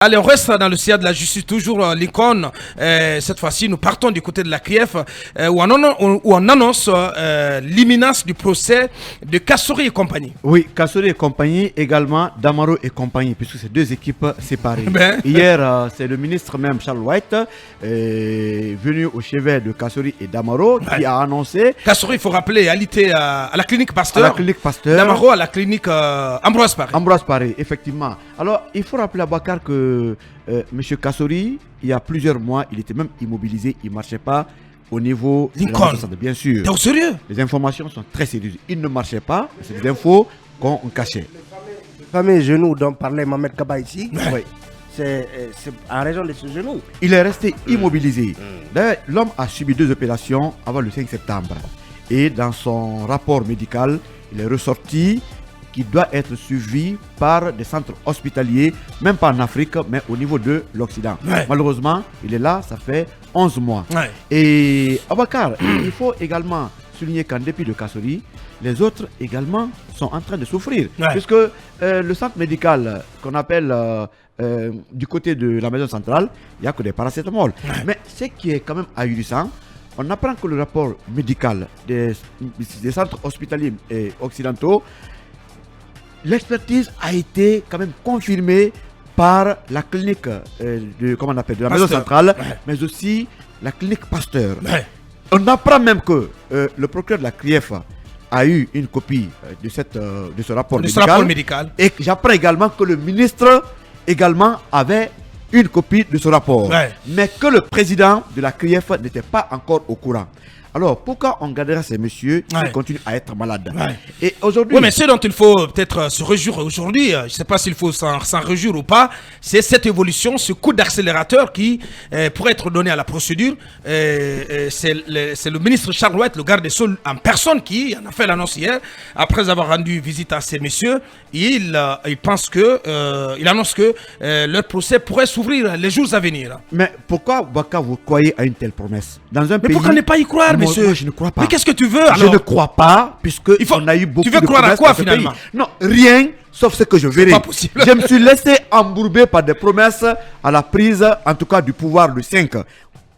Allez, on reste dans le sillage de la justice, toujours Lincoln. Cette fois-ci, nous partons du côté de la CRIEF, où on annonce l'imminence du procès de Kassori et compagnie. Oui, Kassori et compagnie, également Damaro et compagnie, puisque c'est deux équipes séparées. Ben. Hier, c'est le ministre même, Charles White, venu au chevet de Kassori et Damaro, qui a annoncé... Kassori, il faut rappeler, alité à la clinique Pasteur. À la clinique Pasteur. Damaro à la clinique Ambroise Paré. Ambroise Paré, effectivement. Alors, il faut rappeler à Bakar que M. Kassori, il y a plusieurs mois, il était même immobilisé, il ne marchait pas au niveau de l'ambassade, bien sûr. T'es au sérieux? Les informations sont très sérieuses. Il ne marchait pas, c'est des infos qu'on cachait. Le fameux genou dont parlait Mohamed Kaba ici, Oui. c'est en raison de ce genou. Il est resté immobilisé. D'ailleurs, l'homme a subi 2 opérations avant le 5 septembre. Et dans son rapport médical, il est ressorti qu'il doit être suivi par des centres hospitaliers, même pas en Afrique, mais au niveau de l'Occident. Ouais. Malheureusement, il est là, ça fait 11 mois. Ouais. Et Abakar, il faut également souligner qu'en dépit de Kassori, les autres également sont en train de souffrir. Ouais. Puisque le centre médical qu'on appelle du côté de la maison centrale, il n'y a que des paracétamol. Ouais. Mais ce qui est quand même ahurissant, on apprend que le rapport médical des centres hospitaliers occidentaux, l'expertise a été quand même confirmée par la clinique de la maison centrale, mais aussi la clinique Pasteur. Ouais. On apprend même que le procureur de la CRIEF a eu une copie de ce rapport médical. Et j'apprends également que le ministre également avait une copie de ce rapport. Ouais. Mais que le président de la CRIEF n'était pas encore au courant. Alors, pourquoi on garderait ces messieurs qui continuent à être malades? Et aujourd'hui... Oui, mais ce dont il faut peut-être se réjouir aujourd'hui, je ne sais pas s'il faut s'en réjouir ou pas, c'est cette évolution, ce coup d'accélérateur qui pourrait être donné à la procédure. C'est le ministre Charles White, le garde des Sceaux en personne, qui en a fait l'annonce hier, après avoir rendu visite à ces messieurs. Il pense que, il annonce que leur procès pourrait s'ouvrir les jours à venir. Mais pourquoi, Baka, vous croyez à une telle promesse dans un pays... Mais pourquoi ne pas y croire, monsieur? Moi, je ne crois pas. Mais qu'est-ce que tu veux alors? Je ne crois pas, puisque on a eu beaucoup de promesses. Tu veux croire à quoi finalement? Non, rien, sauf ce que je verrai. Pas possible. Je me suis laissé embourber par des promesses à la prise, en tout cas du pouvoir le 5,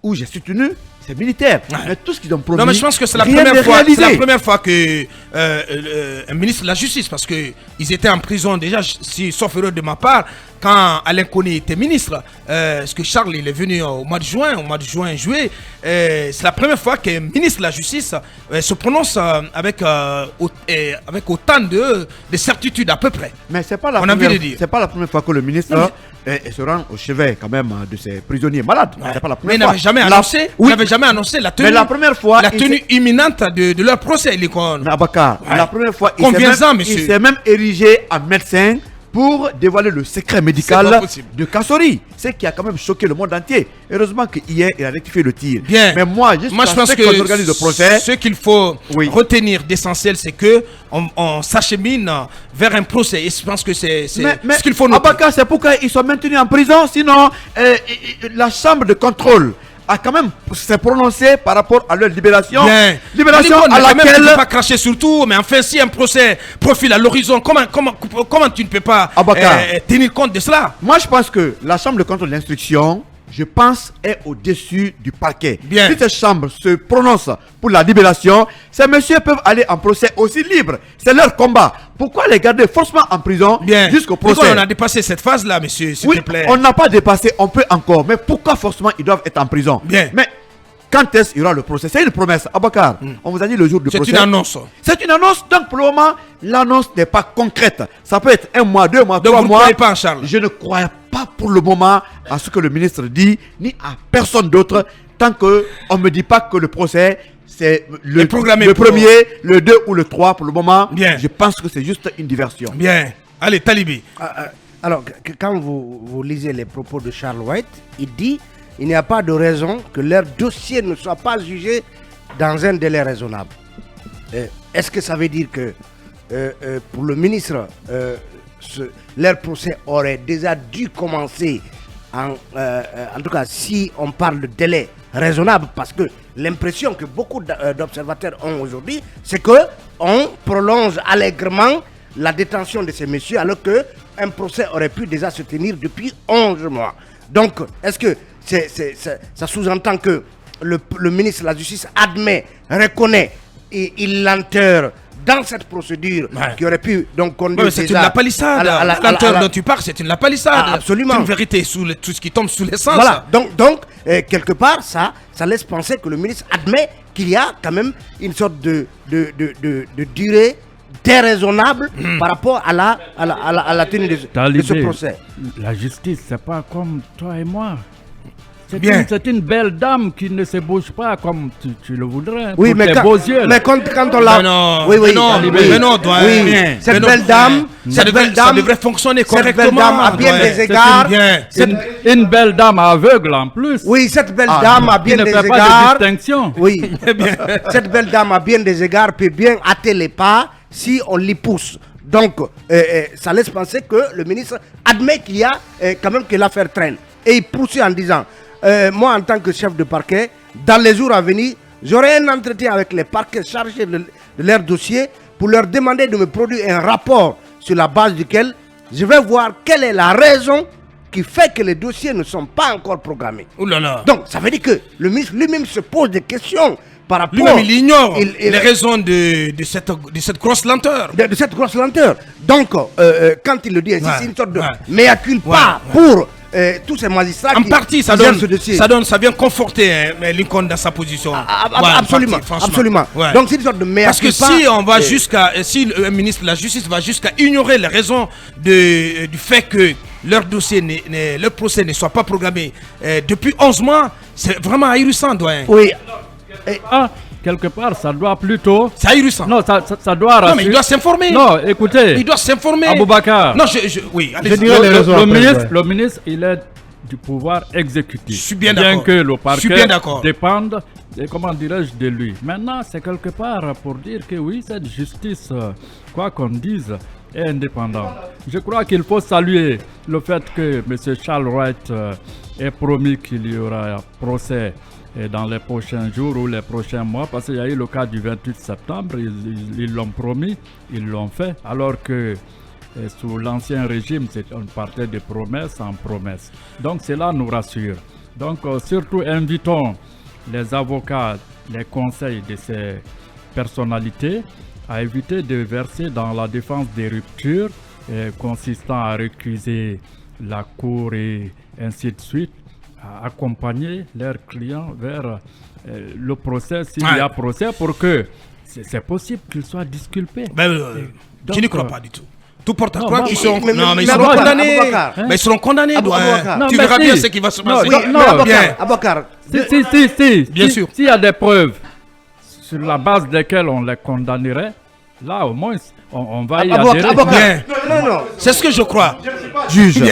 où j'ai soutenu ces militaires. Mais tout ce qu'ils ont promis, non, mais je pense que c'est la première fois que un ministre de la Justice, parce qu'ils étaient en prison déjà, sauf erreur de ma part, quand Alain Koné était ministre, parce que Charles il est venu au mois de juin, juillet, c'est la première fois qu'un ministre de la Justice se prononce avec autant de certitude à peu près. Mais c'est pas la première fois que le ministre se rend au chevet quand même de ces prisonniers malades. Ouais. Pas la mais il première n'avait jamais annoncé, jamais annoncé la tenue, mais la première fois, la tenue imminente de leur procès. Abakar, la première fois, il s'est même érigé en médecin pour dévoiler le secret médical de Kassori. C'est qui a quand même choqué le monde entier. Heureusement qu'hier, il a rectifié le tir. Bien. Mais moi, je pense que organise le procès. Ce qu'il faut retenir d'essentiel, c'est que on s'achemine vers un procès. Et je pense que c'est ce qu'il faut noter. Abakar, c'est pourquoi ils sont maintenus en prison. Sinon, la chambre de contrôle a quand même s'est prononcé par rapport à leur libération. Bien. Libération à laquelle... Tu ne peux pas cracher sur tout, mais enfin, si un procès profile à l'horizon, comment tu ne peux pas tenir compte de cela? Moi, je pense que la chambre de contrôle de l'instruction, je pense, est au-dessus du parquet. Bien. Si cette chambre se prononce pour la libération, ces messieurs peuvent aller en procès aussi libre. C'est leur combat. Pourquoi les garder forcément en prison jusqu'au procès? On a dépassé cette phase-là, monsieur, s'il te plaît. On n'a pas dépassé, on peut encore. Mais pourquoi forcément ils doivent être en prison? Bien. Mais quand est-ce qu'il y aura le procès? C'est une promesse. Abakar, on vous a dit le jour du procès. C'est une annonce. C'est une annonce. Donc pour le moment, l'annonce n'est pas concrète. Ça peut être 1 mois, 2 mois, 3 mois. Donc vous ne croyez pas en Charles? Je ne crois pas pour le moment à ce que le ministre dit, ni à personne d'autre, tant qu'on ne me dit pas que le procès, c'est le premier, le 2 ou le 3 pour le moment. Bien. Je pense que c'est juste une diversion. Bien. Allez, Talibi. Alors, quand vous lisez les propos de Charles White, il dit il n'y a pas de raison que leur dossier ne soit pas jugé dans un délai raisonnable. Est-ce que ça veut dire que pour le ministre, leur procès aurait déjà dû commencer en tout cas si on parle de délai raisonnable, parce que l'impression que beaucoup d'observateurs ont aujourd'hui, c'est qu'on prolonge allègrement la détention de ces messieurs alors que un procès aurait pu déjà se tenir depuis 11 mois. Donc, est-ce que ça sous-entend que le ministre de la Justice admet, reconnaît il lenteur dans cette procédure qui aurait pu donc conduire c'est une lapalissade. La lenteur dont tu parles, c'est une lapalissade. Absolument. C'est une vérité sous tout ce qui tombe sous l'essence. Voilà. Donc quelque part, ça laisse penser que le ministre admet qu'il y a quand même une sorte de durée déraisonnable par rapport à la tenue de ce procès. La justice, c'est pas comme toi et moi. C'est une belle dame qui ne se bouge pas comme tu le voudrais. Oui, mais quand on l'a... Cette belle dame... Ça devrait fonctionner correctement. Cette belle dame a bien des égards. Une belle dame aveugle en plus. Oui, cette belle dame a bien des égards. Pas de distinction. Oui, cette belle dame a bien des égards, peut bien hâter les pas si on l'y pousse. Donc, ça laisse penser que le ministre admet qu'il y a quand même que l'affaire traîne. Et il poursuit en disant... moi, en tant que chef de parquet, dans les jours à venir, j'aurai un entretien avec les parquets chargés de leur dossier pour leur demander de me produire un rapport sur la base duquel je vais voir quelle est la raison qui fait que les dossiers ne sont pas encore programmés. Ouh là là. Donc, ça veut dire que le ministre lui-même se pose des questions par rapport... Lui-même, il ignore les raisons de cette grosse lenteur. De cette grosse lenteur. Donc, quand il le dit ainsi, c'est une sorte de mea culpa pour... tous ces magistrats en partie, ça vient conforter Lincoln dans sa position. Absolument, absolument. Ouais. Donc c'est une sorte de mea culpa. Parce que si on va si le ministre de la Justice va jusqu'à ignorer les raisons du fait que leur dossier, leur procès ne soit pas programmé depuis 11 mois, c'est vraiment ahurissant, doyen. Oui. Quelque part, ça doit plutôt... C'est ahurissant. Non, ça doit rassurer. Non, mais il doit s'informer. Non, écoutez. Il doit s'informer. Aboubakar. Non, oui, allez-y. Le ministre, il est du pouvoir exécutif. Je suis bien d'accord. Bien que le parquet dépende, comment dirais-je, de lui. Maintenant, c'est quelque part pour dire que oui, cette justice, quoi qu'on dise, est indépendante. Je crois qu'il faut saluer le fait que M. Charles Wright ait promis qu'il y aura un procès dans les prochains jours ou les prochains mois, parce qu'il y a eu le cas du 28 septembre, ils l'ont promis, ils l'ont fait, alors que sous l'ancien régime, on partait de promesse en promesse. Donc cela nous rassure. Donc surtout invitons les avocats, les conseils de ces personnalités à éviter de verser dans la défense des ruptures consistant à récuser la cour et ainsi de suite, à accompagner leurs clients vers le procès, s'il y a procès, pour que c'est possible qu'ils soient disculpés. Je n'y crois pas du tout. Tout porte à croire qu'ils seront condamnés. Mais ils seront condamnés. Tu verras bien ce qui va se passer. Aboubakar. Bien sûr. S'il y a des preuves sur la base desquelles on les condamnerait, là au moins on va y adhérer. Non. C'est ce que je crois. Juge.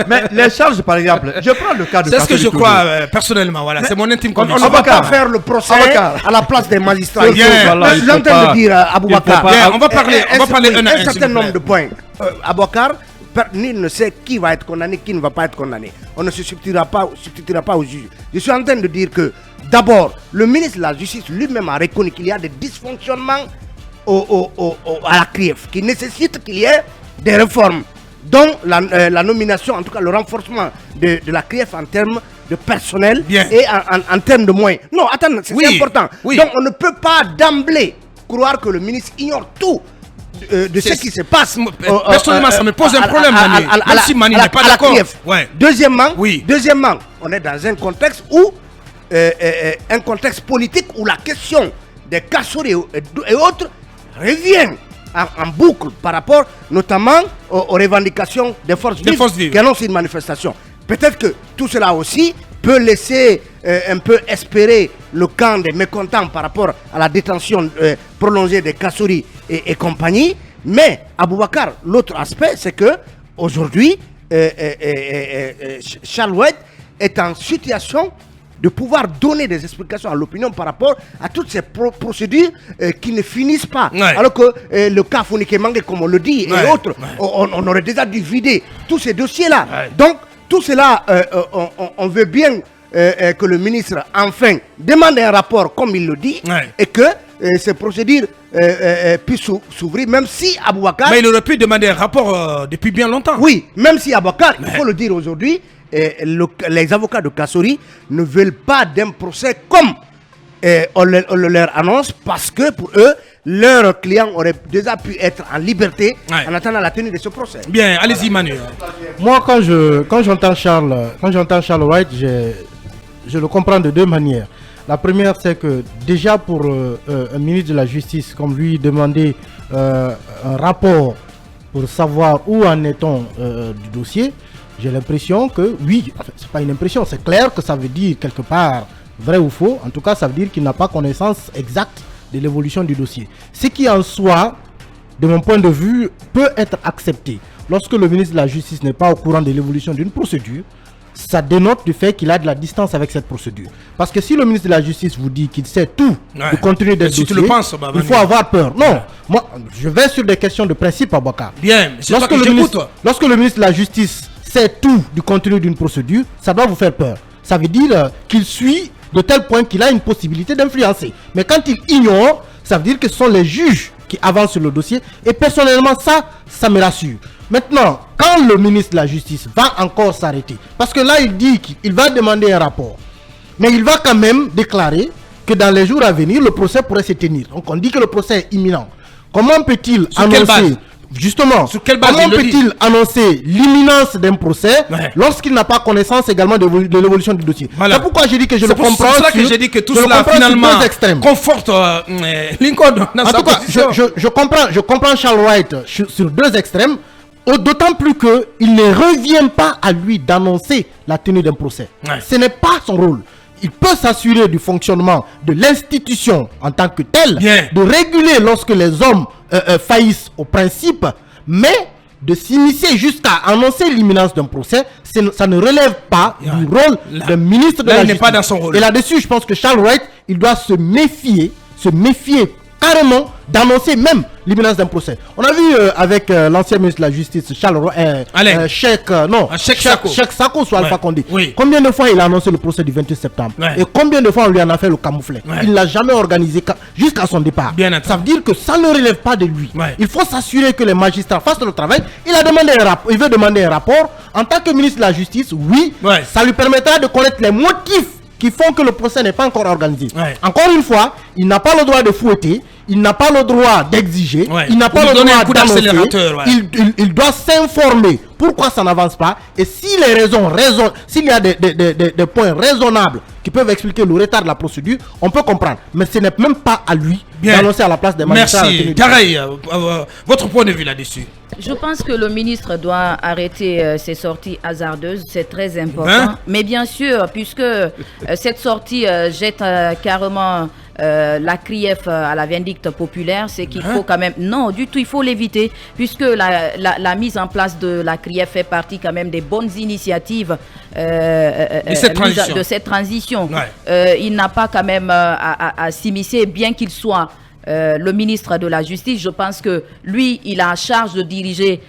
Mais les charges, par exemple, je prends le cas de... C'est ce que je crois personnellement. Voilà, c'est mon intime conviction. On ne va pas faire le procès à la place des magistrats. Je l'entends de dire, Aboubakar. On va parler un certain nombre de points. Aboubakar, nul ne sait qui va être condamné, qui ne va pas être condamné. On ne se substituera pas au juge. Je suis en train de dire que, d'abord, le ministre de la Justice lui-même a reconnu qu'il y a des dysfonctionnements à la CRIEF, qui nécessitent qu'il y ait des réformes, dont la nomination, en tout cas le renforcement de la CRIEF en termes de personnel et en termes de moyens. Non, attends, c'est important. Donc on ne peut pas d'emblée croire que le ministre ignore tout de ce qui se passe. Personnellement, ça me pose un problème, Mani. Même si Mani n'est pas d'accord. Deuxièmement, on est dans un contexte où un contexte politique où la question des casseries et autres revient en boucle par rapport notamment aux revendications des forces vives qui annoncent une manifestation. Peut-être que tout cela aussi peut laisser un peu espérer le camp des mécontents par rapport à la détention prolongée des Kassouri et compagnie. Mais Aboubakar, l'autre aspect, c'est que aujourd'hui, Charles Wright est en situation de pouvoir donner des explications à l'opinion par rapport à toutes ces procédures qui ne finissent pas. Alors que le cas Founike Mangé, comme on le dit, et autres, on aurait déjà dû vider tous ces dossiers-là. Donc, tout cela, on veut bien que le ministre, enfin, demande un rapport, comme il le dit, et que ces procédures puissent s'ouvrir, même si Aboubacar... Mais il aurait pu demander un rapport depuis bien longtemps. Oui, même si Aboubacar, il faut le dire aujourd'hui, les avocats de Kassori ne veulent pas d'un procès comme on leur annonce, parce que pour eux, leurs clients auraient déjà pu être en liberté en attendant la tenue de ce procès. Bien, allez-y Manu. Moi, quand j'entends Charles White, je le comprends de deux manières. La première, c'est que déjà pour un ministre de la Justice comme lui, demander un rapport pour savoir où en est-on du dossier, j'ai l'impression que, oui, enfin, c'est pas une impression, c'est clair que ça veut dire quelque part, vrai ou faux, en tout cas ça veut dire qu'il n'a pas connaissance exacte de l'évolution du dossier. Ce qui en soi, de mon point de vue, peut être accepté. Lorsque le ministre de la Justice n'est pas au courant de l'évolution d'une procédure, ça dénote du fait qu'il a de la distance avec cette procédure. Parce que si le ministre de la Justice vous dit qu'il sait tout du contenu des dossiers, il faut avoir peur. Non, moi, je vais sur des questions de principe, Aboubacar. Bien, c'est lorsque le ministre de la Justice sait tout du contenu d'une procédure, ça doit vous faire peur. Ça veut dire qu'il suit de tel point qu'il a une possibilité d'influencer. Mais quand il ignore, ça veut dire que ce sont les juges qui avancent sur le dossier. Et personnellement, ça me rassure. Maintenant, quand le ministre de la Justice va encore s'arrêter, parce que là, il dit qu'il va demander un rapport, mais il va quand même déclarer que dans les jours à venir, le procès pourrait se tenir. Donc, on dit que le procès est imminent. Comment peut-il annoncer... Justement, comment peut-il annoncer l'imminence d'un procès lorsqu'il n'a pas connaissance également de l'évolution du dossier? C'est pourquoi j'ai dit que je le comprends. C'est pour ça que j'ai dit que tout cela finalement conforte Lincoln dans sa position. Je comprends Charles White sur deux extrêmes, d'autant plus qu'il ne revient pas à lui d'annoncer la tenue d'un procès. Ce n'est pas son rôle. Il peut s'assurer du fonctionnement de l'institution en tant que telle, de réguler lorsque les hommes faillissent au principe, mais de s'initier jusqu'à annoncer l'imminence d'un procès, ça ne relève pas du rôle d'un ministre de la Justice. Il n'est pas dans son rôle. Et là-dessus, je pense que Charles White, il doit se méfier carrément d'annoncer même l'imminence d'un procès. On a vu avec l'ancien ministre de la Justice, Cheikh Sako soit Alpha Condé. Combien de fois il a annoncé le procès du 28 septembre et combien de fois on lui en a fait le camouflet. Il ne l'a jamais organisé jusqu'à son départ. Ça veut dire que ça ne relève pas de lui. Il faut s'assurer que les magistrats fassent le travail. Il veut demander un rapport. En tant que ministre de la Justice, ça lui permettra de connaître les motifs qui font que le procès n'est pas encore organisé. Encore une fois, il n'a pas le droit de fouetter, il n'a pas le droit d'exiger, il n'a pas le droit d'annoncer, il doit s'informer pourquoi ça n'avance pas, et si les raisons, s'il y a des points raisonnables qui peuvent expliquer le retard de la procédure, on peut comprendre, mais ce n'est même pas à lui d'annoncer à la place des magistrats. Merci. Garay, votre point de vue là-dessus? Je pense que le ministre doit arrêter ses sorties hasardeuses, c'est très important. Mais bien sûr, puisque cette sortie jette carrément la crief à la vindicte populaire, c'est qu'il faut quand même... Non, du tout, il faut l'éviter, puisque la mise en place de la crief fait partie quand même des bonnes initiatives de cette transition. Il n'a pas quand même à s'immiscer, bien qu'il soit... le ministre de la Justice, je pense que lui, il a en charge de diriger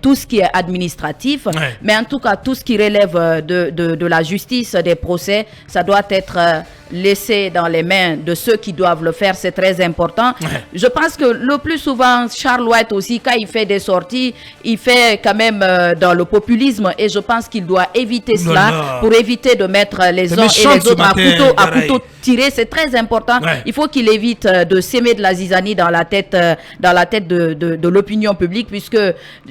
tout ce qui est administratif, mais en tout cas, tout ce qui relève de la justice, des procès, ça doit être laissé dans les mains de ceux qui doivent le faire, c'est très important. Je pense que le plus souvent, Charles White aussi, quand il fait des sorties, il fait quand même dans le populisme, et je pense qu'il doit éviter cela pour éviter de mettre les uns et les autres à couteau tiré. C'est très important. Il faut qu'il évite de s'aimer de la zizanie dans la tête de l'opinion publique, puisque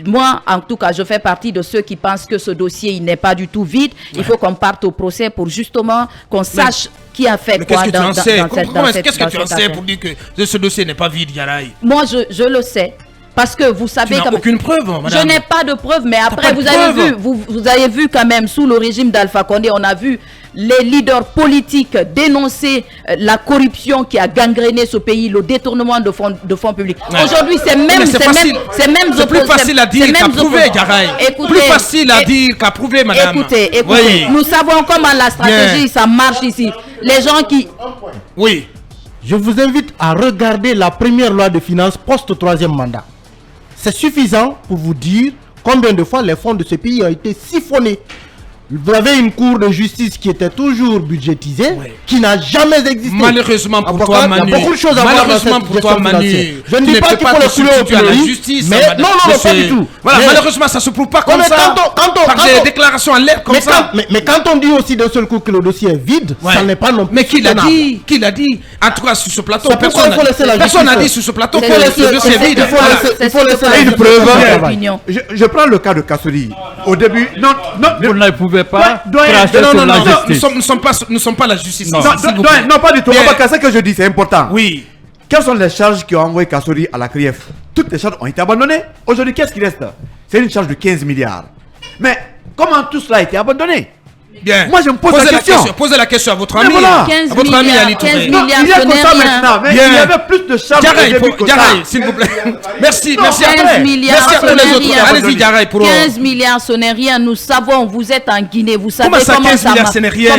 moi, en tout cas, je fais partie de ceux qui pensent que ce dossier, il n'est pas du tout vide. Il faut qu'on parte au procès pour justement qu'on sache qui a fait quoi dans cette Qu'est-ce que tu en sais pour dire que ce dossier n'est pas vide, Garay? Moi, je le sais. Parce que vous savez... Tu n'as aucune preuve, madame. Je n'ai pas de preuve, mais après, vous avez vu quand même, sous le régime d'Alpha Condé, on a vu les leaders politiques dénoncer la corruption qui a gangréné ce pays, le détournement de fonds publics. Aujourd'hui, c'est plus facile à dire qu'à prouver, Garay. Plus facile à dire qu'à prouver, madame. Écoutez, nous savons comment la stratégie, ça marche ici. Les gens qui... Oui. Je vous invite à regarder la première loi de finances post-troisième mandat. C'est suffisant pour vous dire combien de fois les fonds de ce pays ont été siphonnés. Vous avez une cour de justice qui était toujours budgétisée, qui n'a jamais existé. Malheureusement pour toi, Manu. Il y a beaucoup de choses à voir dans cette gestion financière. Je ne dis pas qu'il faut le couler au pilori, mais non, pas du tout. Voilà, malheureusement, ça se prouve pas comme ça. Par des déclarations en l'air comme ça. Mais quand on dit aussi d'un seul coup que le dossier est vide, ça n'est pas non plus. Mais qui l'a dit? Qui l'a dit? En tout cas, sur ce plateau, personne n'a dit sur ce plateau que le dossier est vide. Il faut laisser une preuve. Je prends le cas de Kassory. Au début, non, vous ne pouvez pas cracher sur la justice. Nous ne sommes pas la justice. Non, pas du tout. C'est ce que je dis, c'est important. Oui. Quelles sont les charges qui ont envoyé Kassory à la CRIEF? Toutes les charges ont été abandonnées. Aujourd'hui, qu'est-ce qui reste? C'est une charge de 15 milliards. Mais comment tout cela a été abandonné? Bien. Moi, je me pose la question. Posez la question à votre ami. Voilà. 15 à votre ami Ali milliards, Touré. 15 milliards, Il y a ce que n'est ça rien. maintenant. Mais il y avait plus de charges. Diarraï, s'il vous plaît. Merci, merci à 15 milliards, merci à tous ce les n'est autres. rien. Allez-y, Diarraï, pour 15 milliards, ce n'est rien. Nous savons, vous êtes en Guinée, vous savez Comment ça, comment 15 ça milliards, marche. ce n'est rien?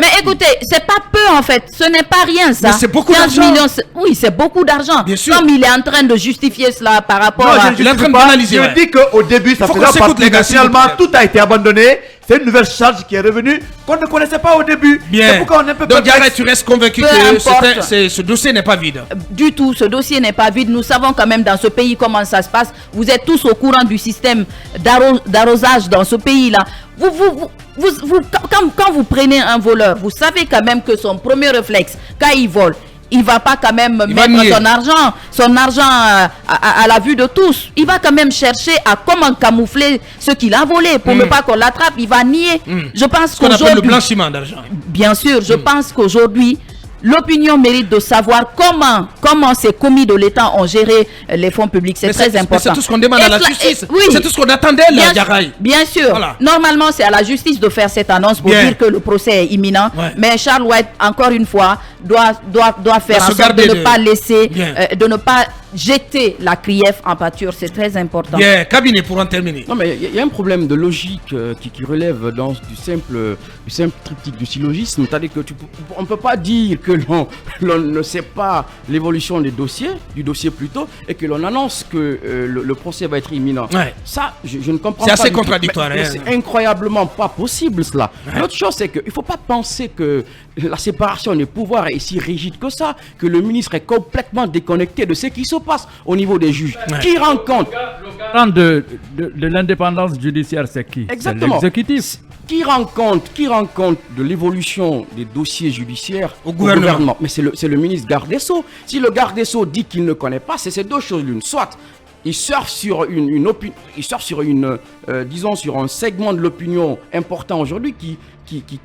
Mais écoutez, c'est pas peu en fait, ce n'est pas rien ça. Mais c'est beaucoup 15 d'argent. millions, oui, c'est beaucoup d'argent. Bien sûr. Comme il est en train de justifier cela par rapport à... Il est en train d'analyser. Je dis qu'au début, ça faisait partie, mais finalement, tout a été abandonné. C'est une nouvelle charge qui est revenue qu'on ne connaissait pas au début. Bien. C'est pourquoi on est un peu Donc, perplexe. Diarraï, tu restes convaincu Peu importe. que ce dossier n'est pas vide. Du tout, ce dossier n'est pas vide. Nous savons quand même dans ce pays comment ça se passe. Vous êtes tous au courant du système d'arrosage dans ce pays-là. Quand vous prenez un voleur, vous savez quand même que son premier réflexe, quand il vole, il va pas quand même mettre son argent à la vue de tous. Il va quand même chercher à comment camoufler ce qu'il a volé pour ne pas qu'on l'attrape. Il va nier. Je pense Ce qu'on appelle le qu'aujourd'hui, blanchiment d'argent. bien sûr, je pense qu'aujourd'hui, l'opinion mérite de savoir comment ces commis de l'État ont géré les fonds publics. C'est très important. C'est tout ce qu'on demande à la justice. Oui. C'est tout ce qu'on attendait, là, Diarraï. Bien sûr. Voilà. Normalement, c'est à la justice de faire cette annonce pour dire que le procès est imminent. Ouais. Mais Charles White, encore une fois, doit faire en sorte de ne pas laisser, de ne pas jeter la CRIEF en pâture. C'est très important. Bien, cabinet pour en terminer. Non, mais il y a un problème de logique qui relève du simple triptyque du syllogisme. C'est-à-dire que on ne peut pas dire que l'on ne sait pas l'évolution du dossier plutôt, et que l'on annonce que le procès va être imminent. Ouais. Ça, je ne comprends pas. C'est assez contradictoire. Mais c'est incroyablement pas possible cela. Ouais. L'autre chose, c'est qu'il ne faut pas penser que la séparation des pouvoirs est si rigide que ça, que le ministre est complètement déconnecté de ce qui se passe au niveau des juges. Ouais. Qui rend compte le garant de l'indépendance judiciaire, c'est qui? Exactement. C'est l'exécutif. Qui rend compte de l'évolution des dossiers judiciaires au gouvernement? Mais c'est le ministre garde des Sceaux. Si le garde des Sceaux dit qu'il ne connaît pas, c'est ces deux choses l'une. Soit il surfe sur disons sur un segment de l'opinion important aujourd'hui qui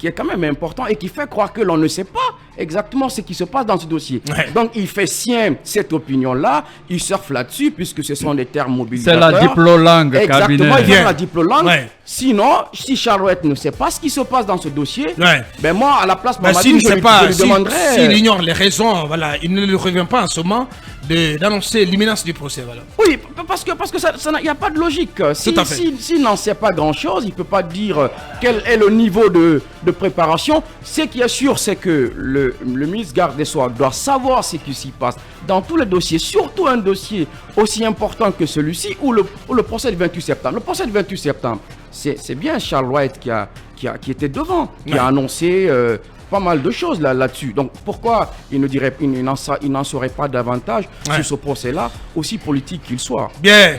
est quand même important et qui fait croire que l'on ne sait pas exactement ce qui se passe dans ce dossier. Ouais. Donc il fait sien cette opinion-là, il surfe là-dessus puisque ce sont des termes mobilisateurs. C'est la diplolangue. Exactement, il fait la diplolangue. Ouais. Sinon, si Charlotte ne sait pas ce qui se passe dans ce dossier, ben moi, à la place de Mamadou, je lui demanderais... S'il ignore les raisons, voilà, il ne lui revient pas en ce moment d'annoncer l'imminence du procès. Voilà. Oui, parce que il n'y a pas de logique. S'il n'en sait pas grand-chose, il ne peut pas dire quel est le niveau de préparation. Ce qui est sûr, c'est que le ministre garde des Sceaux doit savoir ce qui s'y passe dans tous les dossiers, surtout un dossier aussi important que celui-ci ou le procès du 28 septembre. Le procès du 28 septembre, c'est bien Charles White qui était devant, qui a annoncé pas mal de choses là-dessus. Donc pourquoi il n'en saurait pas davantage sur ce procès-là, aussi politique qu'il soit? Bien.